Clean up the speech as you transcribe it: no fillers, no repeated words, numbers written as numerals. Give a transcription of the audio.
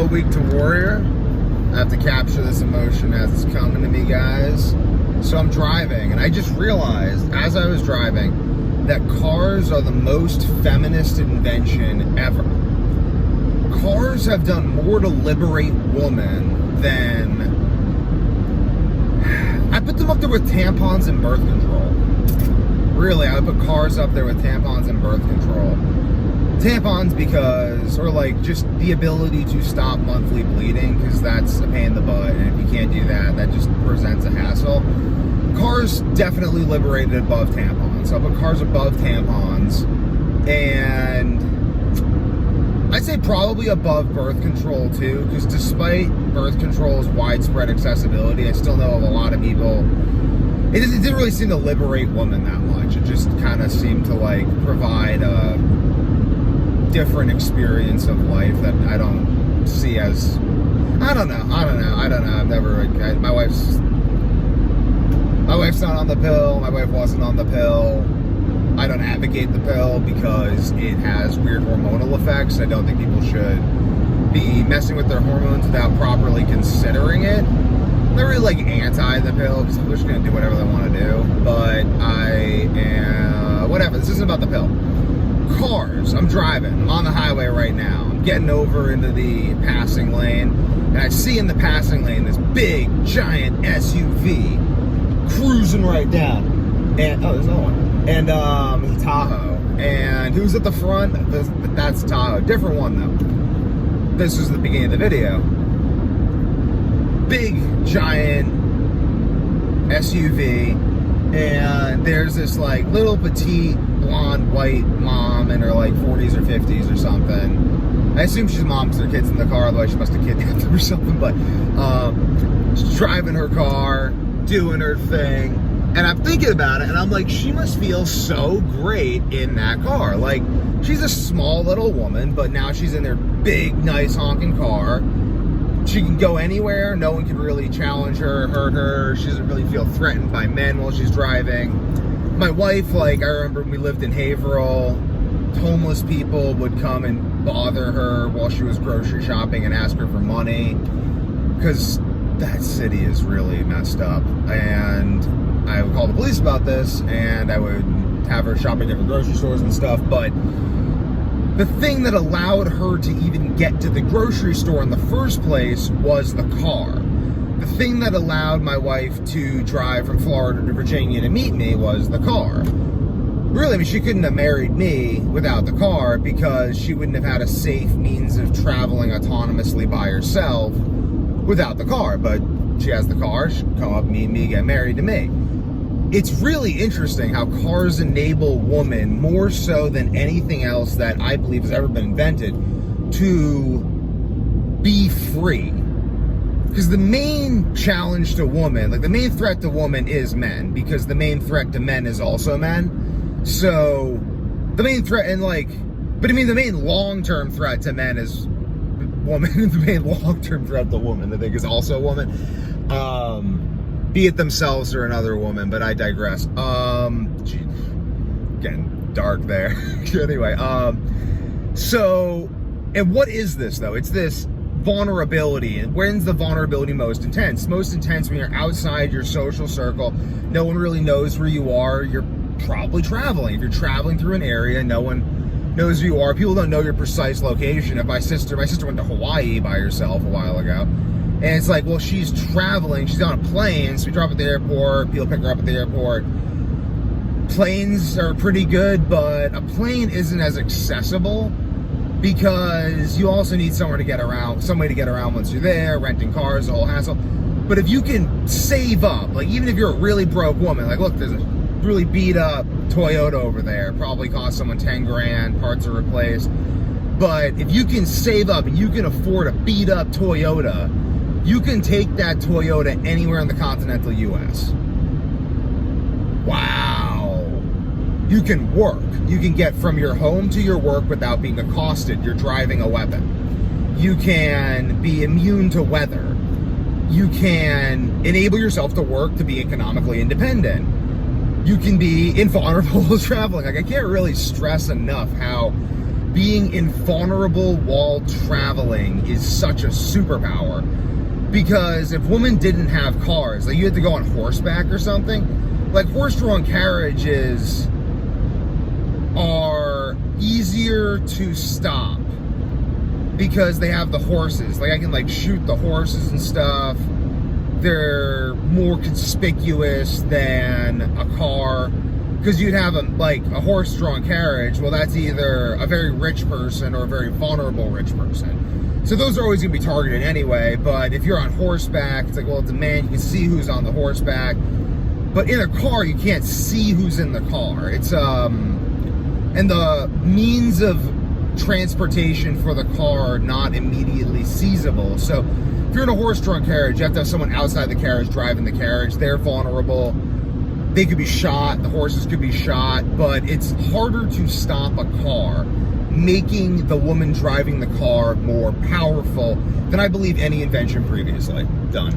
so weak to warrior. I have to capture this emotion as it's coming to me, guys. So I'm driving, and I just realized as I was driving that cars are the most feminist invention ever. Cars have done more to liberate women than... I put them up there with tampons and birth control. Really, I would put cars up there with tampons and birth control. Tampons because, or like just the ability to stop monthly bleeding, because that's a pain in the butt, and if you can't do that, that just presents a hassle. Cars definitely liberated above tampons. So I put cars above tampons, and I'd say probably above birth control too, because despite birth control's widespread accessibility, I still know of a lot of people. It didn't really seem to liberate women that much. It just kind of seemed to like provide a different experience of life that I don't see as, I don't know. I've never, my wife's not on the pill. My wife wasn't on the pill. I don't advocate the pill because it has weird hormonal effects. I don't think people should be messing with their hormones without properly considering it. I'm not really like anti the pill because people are just going to do whatever they want to do. But I am, whatever. This isn't about the pill. Cars. I'm driving. I'm on the highway right now. I'm getting over into the passing lane, and I see in the passing lane this big, giant SUV cruising right down. And oh, there's another one. And it's a Tahoe. And who's at the front? That's Tahoe. Different one though. This was the beginning of the video. Big, giant SUV. And there's this like little petite blonde white mom in her like 40s or 50s or something. I assume she's a mom because her kid's in the car, otherwise she must have kidnapped them or something. But she's driving her car, doing her thing, and I'm thinking about it, and I'm like, she must feel so great in that car. Like, she's a small little woman, but now she's in their big, nice honking car. She can go anywhere. No one can really challenge her, hurt her. She doesn't really feel threatened by men while she's driving. My wife, like, I remember when we lived in Haverhill, homeless people would come and bother her while she was grocery shopping and ask her for money, because that city is really messed up. And I would call the police about this, and I would have her shop at different grocery stores and stuff. But the thing that allowed her to even get to the grocery store in the first place was the car. The thing that allowed my wife to drive from Florida to Virginia to meet me was the car. Really, I mean, she couldn't have married me without the car, because she wouldn't have had a safe means of traveling autonomously by herself without the car. But she has the car, she'll come up, meet me, get married to me. It's really interesting how cars enable women, more so than anything else that I believe has ever been invented, to be free. Because the main challenge to women, like the main threat to women is men, because the main threat to men is also men. So the main threat, and like, but I mean the main long-term threat to men is woman. The main long-term threat to woman, I think, is also a woman. Be it themselves or another woman, but I digress. Getting dark there. Anyway, so, and what is this though? It's this vulnerability. And when's the vulnerability most intense? Most intense when you're outside your social circle. No one really knows where you are. You're probably traveling. If you're traveling through an area, no one knows who you are. People don't know your precise location. If my sister went to Hawaii by herself a while ago. And it's like, well, she's traveling, she's on a plane, so we drop at the airport, people pick her up at the airport. Planes are pretty good, but a plane isn't as accessible because you also need somewhere to get around, some way to get around once you're there, renting cars, the whole hassle. But if you can save up, like even if you're a really broke woman, like look, there's a really beat up Toyota over there, probably cost someone 10 grand, parts are replaced. But if you can save up and you can afford a beat up Toyota, you can take that Toyota anywhere in the continental US. Wow. You can work. You can get from your home to your work without being accosted. You're driving a weapon. You can be immune to weather. You can enable yourself to work to be economically independent. You can be invulnerable traveling. Like, I can't really stress enough how being invulnerable while traveling is such a superpower. Because if women didn't have cars, like you had to go on horseback or something, like horse-drawn carriages are easier to stop because they have the horses. Like I can like shoot the horses and stuff. They're more conspicuous than a car. Because you'd have a horse-drawn carriage, well, that's either a very rich person or a very vulnerable rich person. So those are always going to be targeted anyway, but if you're on horseback, it's like, well, it's a man, you can see who's on the horseback. But in a car, you can't see who's in the car. It's, and the means of transportation for the car are not immediately seizable. So if you're in a horse-drawn carriage, you have to have someone outside the carriage driving the carriage. They're vulnerable. They could be shot, the horses could be shot, but it's harder to stop a car, making the woman driving the car more powerful than I believe any invention previously done.